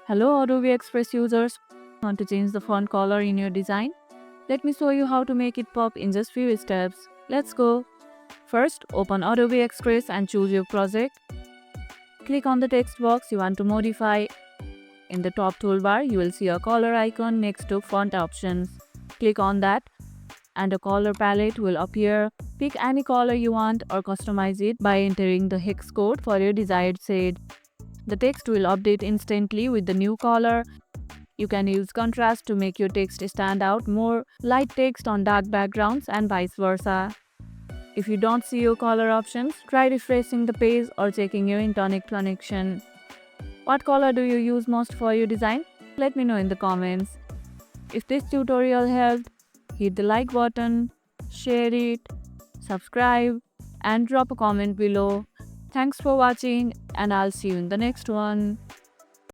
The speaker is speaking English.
Hello Adobe Express users. Want to change the font color in your design? Let me show you how to make it pop in just few steps. Let's go. First, open Adobe Express and choose your project. Click on the text box you want to modify. In the top toolbar, you will see a color icon next to font options. Click on that and a color palette will appear. Pick any color you want or customize it by entering the hex code for your desired shade. The text will update instantly with the new color. You can use contrast to make your text stand out more, light text on dark backgrounds and vice versa. If you don't see your color options, try refreshing the page or checking your internet connection. What color do you use most for your design? Let me know in the comments. If this tutorial helped, hit the like button, share it, subscribe, and drop a comment below. Thanks for watching, and I'll see you in the next one.